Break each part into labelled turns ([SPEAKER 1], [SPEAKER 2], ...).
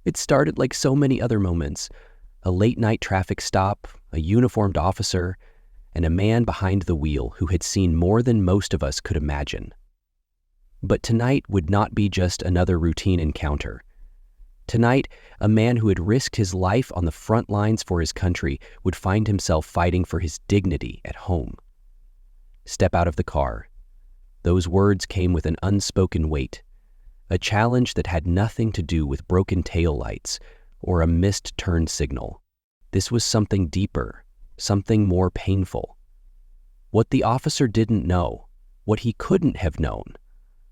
[SPEAKER 1] It started like so many other moments: a late-night traffic stop, a uniformed officer, and a man behind the wheel who had seen more than most of us could imagine. But tonight would not be just another routine encounter. Tonight, a man who had risked his life on the front lines for his country would find himself fighting for his dignity at home. Step out of the car. Those words came with an unspoken weight, a challenge that had nothing to do with broken taillights or a missed turn signal. This was something deeper, something more painful. What the officer didn't know, what he couldn't have known,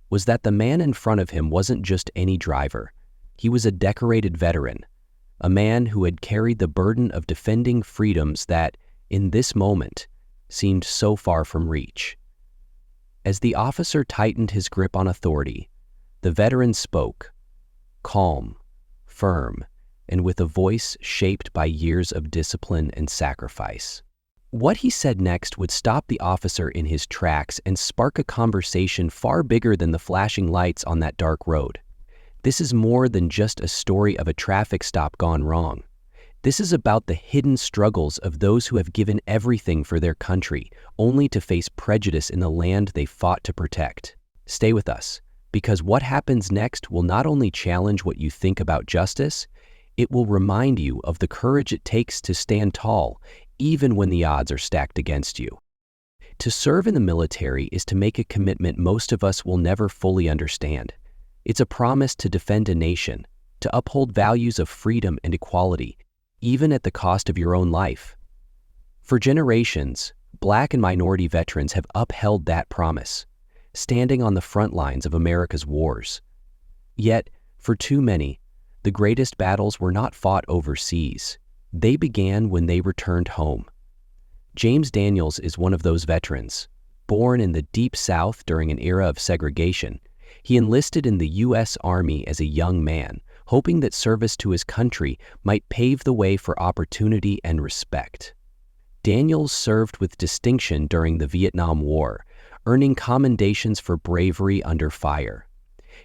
[SPEAKER 1] was that the man in front of him wasn't just any driver. He was a decorated veteran, a man who had carried the burden of defending freedoms that, in this moment, seemed so far from reach. As the officer tightened his grip on authority, the veteran spoke, calm, firm, and with a voice shaped by years of discipline and sacrifice. What he said next would stop the officer in his tracks and spark a conversation far bigger than the flashing lights on that dark road. This is more than just a story of a traffic stop gone wrong. This is about the hidden struggles of those who have given everything for their country, only to face prejudice in the land they fought to protect. Stay with us, because what happens next will not only challenge what you think about justice, it will remind you of the courage it takes to stand tall, even when the odds are stacked against you. To serve in the military is to make a commitment most of us will never fully understand. It's a promise to defend a nation, to uphold values of freedom and equality, even at the cost of your own life. For generations, Black and minority veterans have upheld that promise, standing on the front lines of America's wars. Yet, for too many, the greatest battles were not fought overseas. They began when they returned home. James Daniels is one of those veterans. Born in the Deep South during an era of segregation, he enlisted in the U.S. Army as a young man, hoping that service to his country might pave the way for opportunity and respect. Daniels served with distinction during the Vietnam War, earning commendations for bravery under fire.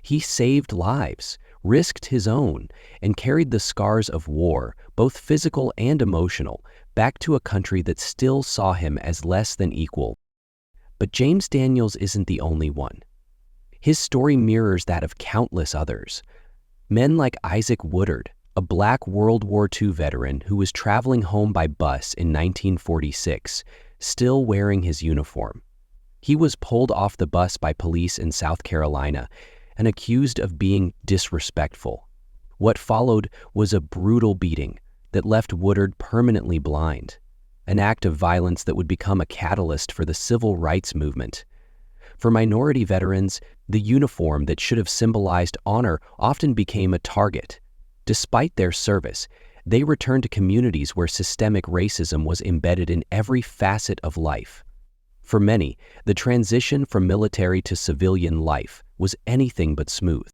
[SPEAKER 1] He saved lives, risked his own, and carried the scars of war, both physical and emotional, back to a country that still saw him as less than equal. But James Daniels isn't the only one. His story mirrors that of countless others. Men like Isaac Woodard, a Black World War II veteran who was traveling home by bus in 1946, still wearing his uniform. He was pulled off the bus by police in South Carolina and accused of being disrespectful. What followed was a brutal beating that left Woodard permanently blind, an act of violence that would become a catalyst for the civil rights movement. For minority veterans, the uniform that should have symbolized honor often became a target. Despite their service, they returned to communities where systemic racism was embedded in every facet of life. For many, the transition from military to civilian life was anything but smooth.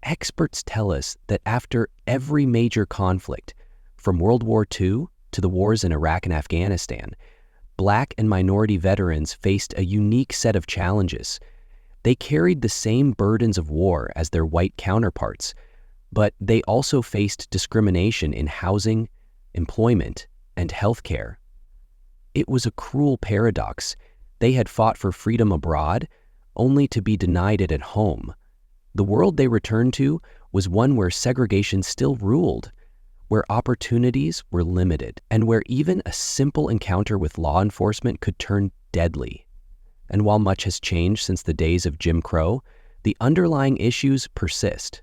[SPEAKER 1] Experts tell us that after every major conflict, from World War II to the wars in Iraq and Afghanistan, Black and minority veterans faced a unique set of challenges. They carried the same burdens of war as their white counterparts, but they also faced discrimination in housing, employment, and healthcare. It was a cruel paradox. They had fought for freedom abroad, only to be denied it at home. The world they returned to was one where segregation still ruled, where opportunities were limited, and where even a simple encounter with law enforcement could turn deadly. And while much has changed since the days of Jim Crow, the underlying issues persist.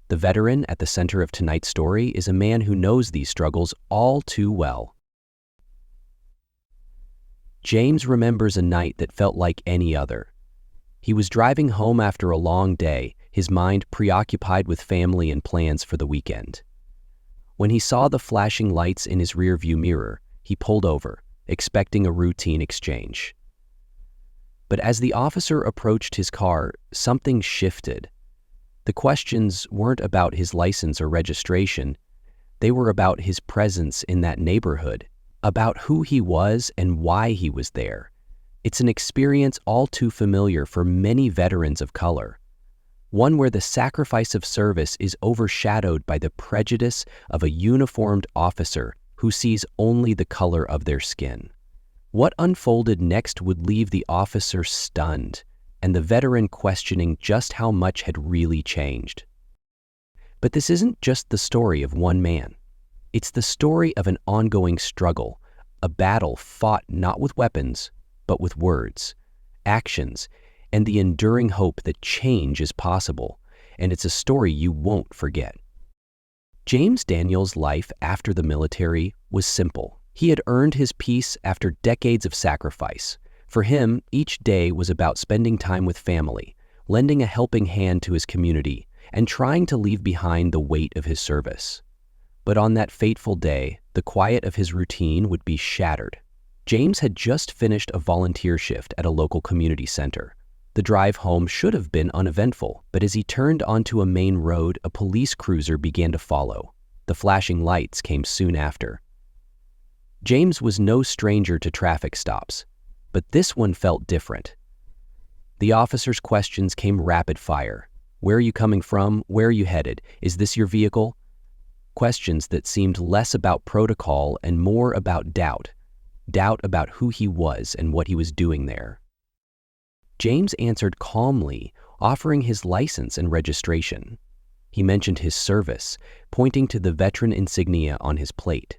[SPEAKER 1] The veteran at the center of tonight's story is a man who knows these struggles all too well. James remembers a night that felt like any other. He was driving home after a long day, his mind preoccupied with family and plans for the weekend. When he saw the flashing lights in his rearview mirror, he pulled over, expecting a routine exchange. But as the officer approached his car, something shifted. The questions weren't about his license or registration. They were about his presence in that neighborhood, about who he was and why he was there. It's an experience all too familiar for many veterans of color. one where the sacrifice of service is overshadowed by the prejudice of a uniformed officer who sees only the color of their skin. What unfolded next would leave the officer stunned, and the veteran questioning just how much had really changed. But this isn't just the story of one man. It's the story of an ongoing struggle, a battle fought not with weapons, but with words, actions, and the enduring hope that change is possible, and it's a story you won't forget. James Daniels' life after the military was simple. He had earned his peace after decades of sacrifice. For him, each day was about spending time with family, lending a helping hand to his community, and trying to leave behind the weight of his service. But on that fateful day, the quiet of his routine would be shattered. James had just finished a volunteer shift at a local community center. The drive home should have been uneventful, but as he turned onto a main road, a police cruiser began to follow. The flashing lights came soon after. James was no stranger to traffic stops, but this one felt different. The officer's questions came rapid fire. Where are you coming from? Where are you headed? Is this your vehicle? Questions that seemed less about protocol and more about doubt. Doubt about who he was and what he was doing there. James answered calmly, offering his license and registration. He mentioned his service, pointing to the veteran insignia on his plate.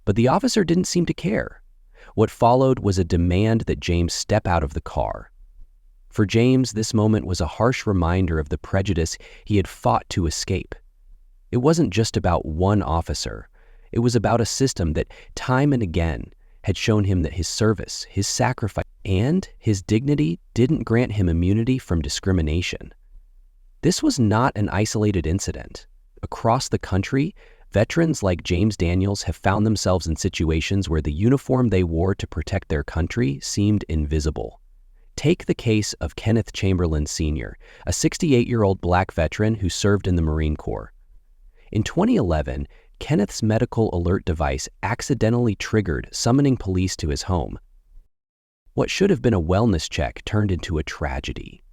[SPEAKER 1] But the officer didn't seem to care. What followed was a demand that James step out of the car. For James, this moment was a harsh reminder of the prejudice he had fought to escape. It wasn't just about one officer. It was about a system that, time and again, had shown him that his service, his sacrifice, and his dignity didn't grant him immunity from discrimination. This was not an isolated incident. Across the country, veterans like James Daniels have found themselves in situations where the uniform they wore to protect their country seemed invisible. Take the case of Kenneth Chamberlain Sr., a 68-year-old black veteran who served in the Marine Corps. In 2011, Kenneth's medical alert device accidentally triggered, summoning police to his home. What should have been a wellness check turned into a tragedy.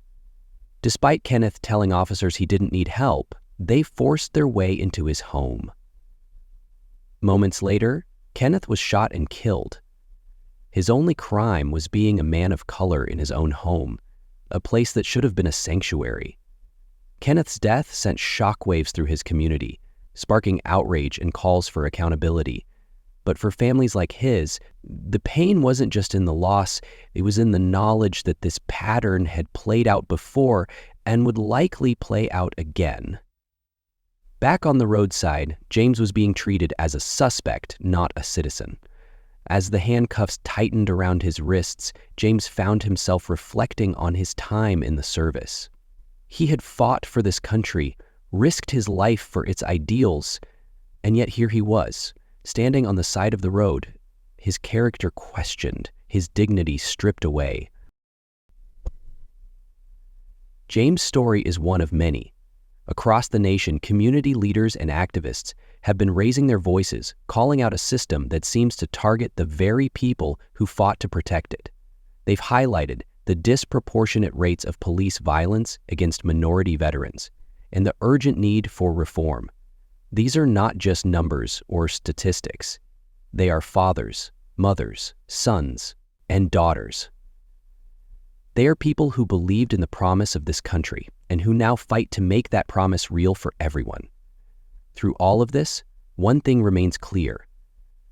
[SPEAKER 1] Despite Kenneth telling officers he didn't need help, they forced their way into his home. Moments later, Kenneth was shot and killed. His only crime was being a man of color in his own home, a place that should have been a sanctuary. Kenneth's death sent shockwaves through his community, sparking outrage and calls for accountability. But for families like his, the pain wasn't just in the loss, it was in the knowledge that this pattern had played out before and would likely play out again. Back on the roadside, James was being treated as a suspect, not a citizen. As the handcuffs tightened around his wrists, James found himself reflecting on his time in the service. He had fought for this country, risked his life for its ideals, and yet here he was, standing on the side of the road, his character questioned, his dignity stripped away. James' story is one of many. Across the nation, community leaders and activists have been raising their voices, calling out a system that seems to target the very people who fought to protect it. They've highlighted the disproportionate rates of police violence against minority veterans and the urgent need for reform. These are not just numbers or statistics. They are fathers, mothers, sons, and daughters. They are people who believed in the promise of this country and who now fight to make that promise real for everyone. Through all of this, one thing remains clear.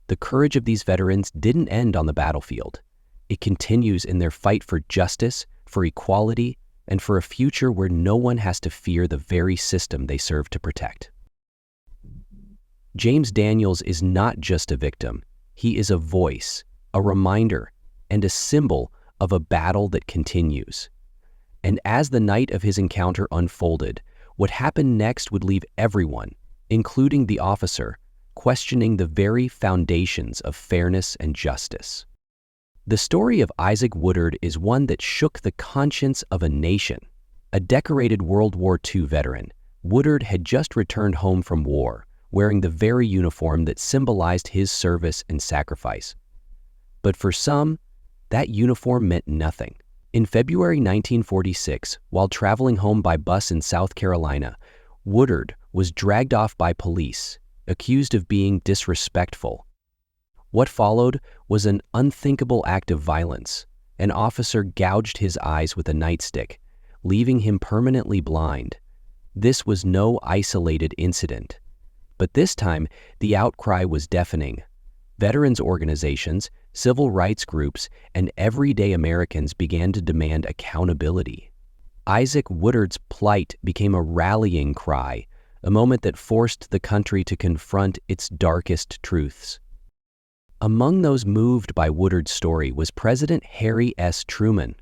[SPEAKER 1] The courage of these veterans didn't end on the battlefield. It continues in their fight for justice, for equality, and for a future where no one has to fear the very system they serve to protect. James Daniels is not just a victim. He is a voice, a reminder, and a symbol of a battle that continues. And as the night of his encounter unfolded, what happened next would leave everyone, including the officer, questioning the very foundations of fairness and justice. The story of Isaac Woodard is one that shook the conscience of a nation. A decorated World War II veteran, Woodard had just returned home from war, wearing the very uniform that symbolized his service and sacrifice. But for some, that uniform meant nothing. In February 1946, while traveling home by bus in South Carolina, Woodard was dragged off by police, accused of being disrespectful. What followed was an unthinkable act of violence. An officer gouged his eyes with a nightstick, leaving him permanently blind. This was no isolated incident. But this time, the outcry was deafening. Veterans organizations, civil rights groups, and everyday Americans began to demand accountability. Isaac Woodard's plight became a rallying cry, a moment that forced the country to confront its darkest truths. Among those moved by Woodard's story was President Harry S. Truman.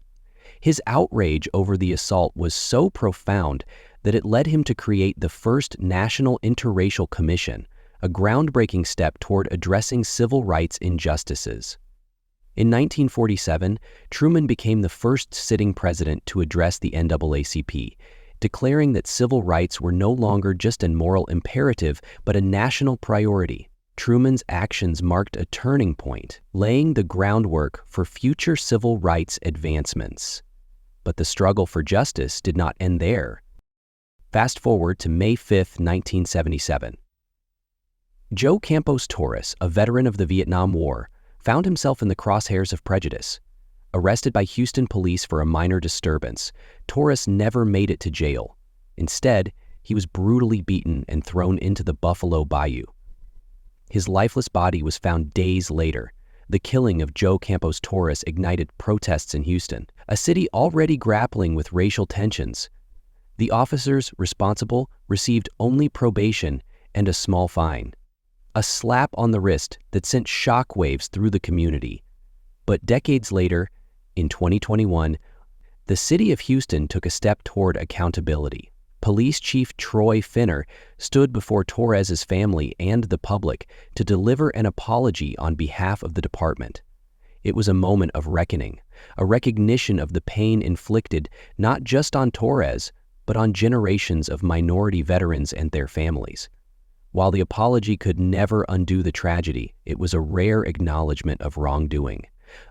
[SPEAKER 1] His outrage over the assault was so profound that it led him to create the first National Interracial Commission, a groundbreaking step toward addressing civil rights injustices. In 1947, Truman became the first sitting president to address the NAACP, declaring that civil rights were no longer just a moral imperative but a national priority. Truman's actions marked a turning point, laying the groundwork for future civil rights advancements. But the struggle for justice did not end there. Fast forward to May 5, 1977. Joe Campos Torres, a veteran of the Vietnam War, found himself in the crosshairs of prejudice. Arrested by Houston police for a minor disturbance, Torres never made it to jail. Instead, he was brutally beaten and thrown into the Buffalo Bayou. His lifeless body was found days later. The killing of Joe Campos Torres ignited protests in Houston, a city already grappling with racial tensions. The officers responsible received only probation and a small fine, a slap on the wrist that sent shockwaves through the community. But decades later, in 2021, the city of Houston took a step toward accountability. Police Chief Troy Finner stood before Torres's family and the public to deliver an apology on behalf of the department. It was a moment of reckoning, a recognition of the pain inflicted not just on Torres, but on generations of minority veterans and their families. While the apology could never undo the tragedy, it was a rare acknowledgement of wrongdoing,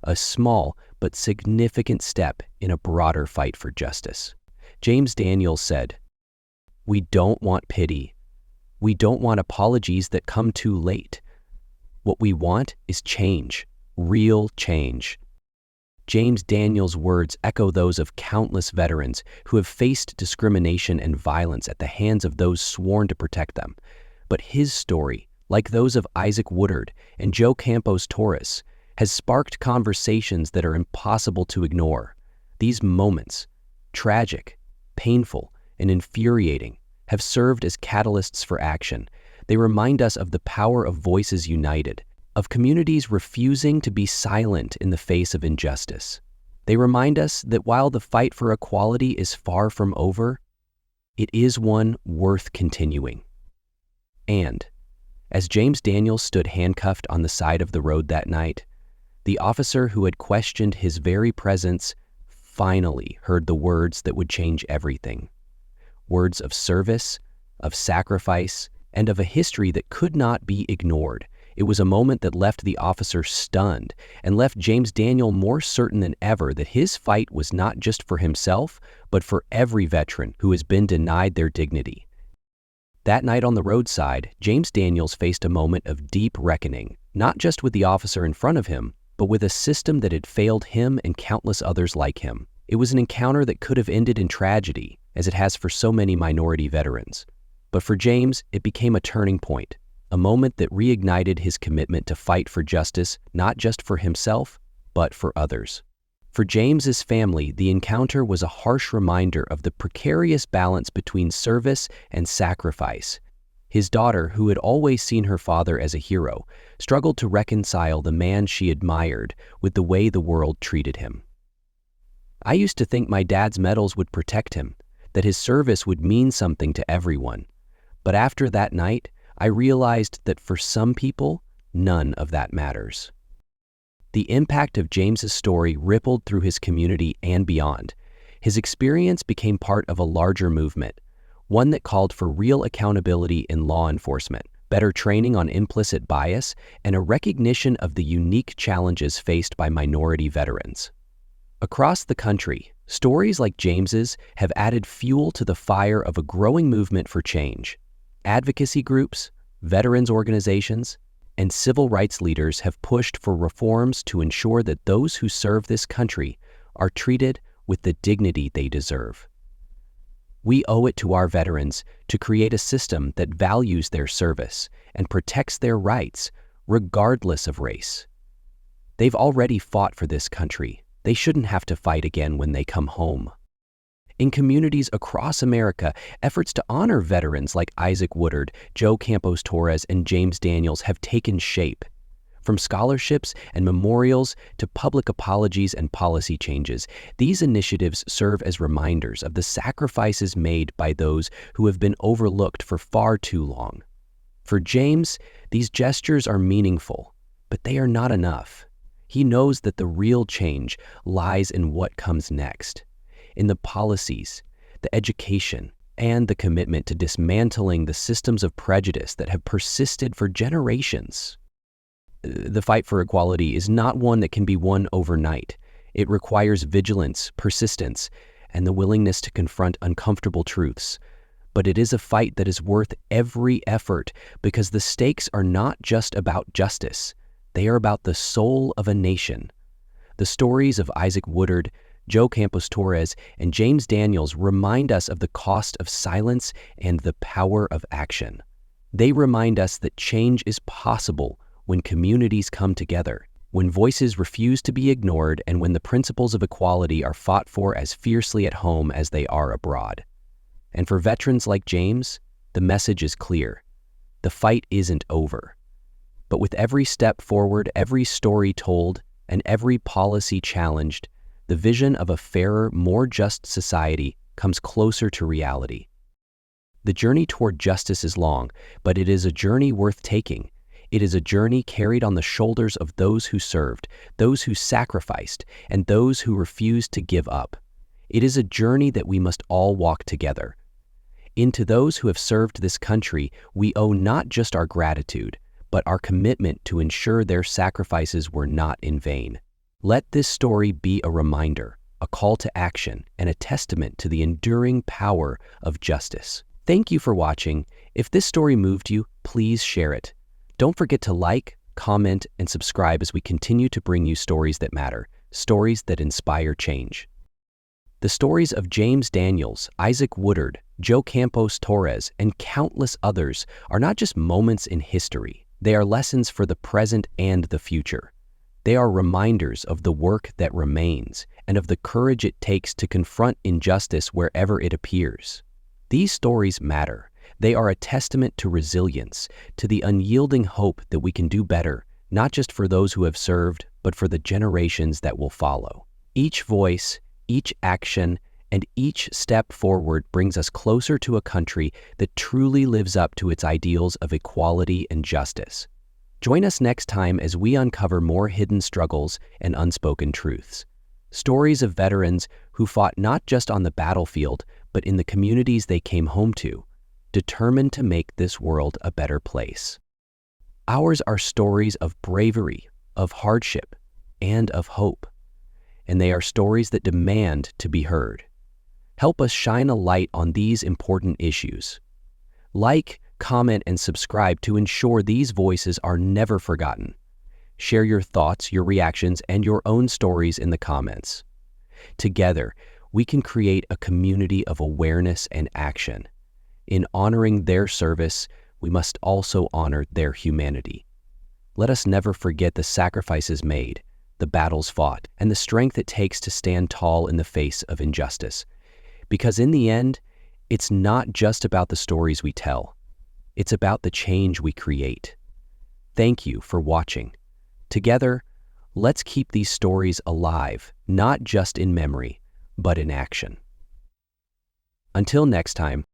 [SPEAKER 1] a small but significant step in a broader fight for justice. James Daniels said, "We don't want pity. We don't want apologies that come too late. What we want is change, real change." James Daniels' words echo those of countless veterans who have faced discrimination and violence at the hands of those sworn to protect them. But his story, like those of Isaac Woodard and Joe Campos Torres, has sparked conversations that are impossible to ignore. These moments, tragic, painful, and infuriating, have served as catalysts for action. They remind us of the power of voices united, of communities refusing to be silent in the face of injustice. They remind us that while the fight for equality is far from over, it is one worth continuing. And, as James Daniels stood handcuffed on the side of the road that night, the officer who had questioned his very presence finally heard the words that would change everything. Words of service, of sacrifice, and of a history that could not be ignored. It was a moment that left the officer stunned and left James Daniel more certain than ever that his fight was not just for himself, but for every veteran who has been denied their dignity. That night on the roadside, James Daniels faced a moment of deep reckoning, not just with the officer in front of him, but with a system that had failed him and countless others like him. It was an encounter that could have ended in tragedy, as it has for so many minority veterans. But for James, it became a turning point, a moment that reignited his commitment to fight for justice, not just for himself, but for others. For James's family, the encounter was a harsh reminder of the precarious balance between service and sacrifice. His daughter, who had always seen her father as a hero, struggled to reconcile the man she admired with the way the world treated him. "I used to think my dad's medals would protect him, that his service would mean something to everyone. But after that night, I realized that for some people, none of that matters." The impact of James's story rippled through his community and beyond. His experience became part of a larger movement, one that called for real accountability in law enforcement, better training on implicit bias, and a recognition of the unique challenges faced by minority veterans. Across the country, stories like James's have added fuel to the fire of a growing movement for change. Advocacy groups, veterans organizations, and civil rights leaders have pushed for reforms to ensure that those who serve this country are treated with the dignity they deserve. We owe it to our veterans to create a system that values their service and protects their rights, regardless of race. They've already fought for this country. They shouldn't have to fight again when they come home. In communities across America, efforts to honor veterans like Isaac Woodard, Joe Campos Torres, and James Daniels have taken shape. From scholarships and memorials to public apologies and policy changes, these initiatives serve as reminders of the sacrifices made by those who have been overlooked for far too long. For James, these gestures are meaningful, but they are not enough. He knows that the real change lies in what comes next, in the policies, the education, and the commitment to dismantling the systems of prejudice that have persisted for generations. The fight for equality is not one that can be won overnight. It requires vigilance, persistence, and the willingness to confront uncomfortable truths. But it is a fight that is worth every effort because the stakes are not just about justice. They are about the soul of a nation. The stories of Isaac Woodard, Joe Campos Torres, and James Daniels remind us of the cost of silence and the power of action. They remind us that change is possible when communities come together, when voices refuse to be ignored, and when the principles of equality are fought for as fiercely at home as they are abroad. And for veterans like James, the message is clear. The fight isn't over. But with every step forward, every story told, and every policy challenged, the vision of a fairer, more just society comes closer to reality. The journey toward justice is long, but it is a journey worth taking. It is a journey carried on the shoulders of those who served, those who sacrificed, and those who refused to give up. It is a journey that we must all walk together. To those who have served this country, we owe not just our gratitude, but our commitment to ensure their sacrifices were not in vain. Let this story be a reminder, a call to action, and a testament to the enduring power of justice. Thank you for watching. If this story moved you, please share it. Don't forget to like, comment, and subscribe as we continue to bring you stories that matter, stories that inspire change. The stories of James Daniels, Isaac Woodard, Joe Campos Torres, and countless others are not just moments in history. They are lessons for the present and the future. They are reminders of the work that remains and of the courage it takes to confront injustice wherever it appears. These stories matter. They are a testament to resilience, to the unyielding hope that we can do better, not just for those who have served, but for the generations that will follow. Each voice, each action, and each step forward brings us closer to a country that truly lives up to its ideals of equality and justice. Join us next time as we uncover more hidden struggles and unspoken truths. Stories of veterans who fought not just on the battlefield, but in the communities they came home to, determined to make this world a better place. Ours are stories of bravery, of hardship, and of hope. And they are stories that demand to be heard. Help us shine a light on these important issues. Like, comment, and subscribe to ensure these voices are never forgotten. Share your thoughts, your reactions, and your own stories in the comments. Together, we can create a community of awareness and action. In honoring their service, we must also honor their humanity. Let us never forget the sacrifices made, the battles fought, and the strength it takes to stand tall in the face of injustice. Because in the end, it's not just about the stories we tell. It's about the change we create. Thank you for watching. Together, let's keep these stories alive, not just in memory, but in action. Until next time,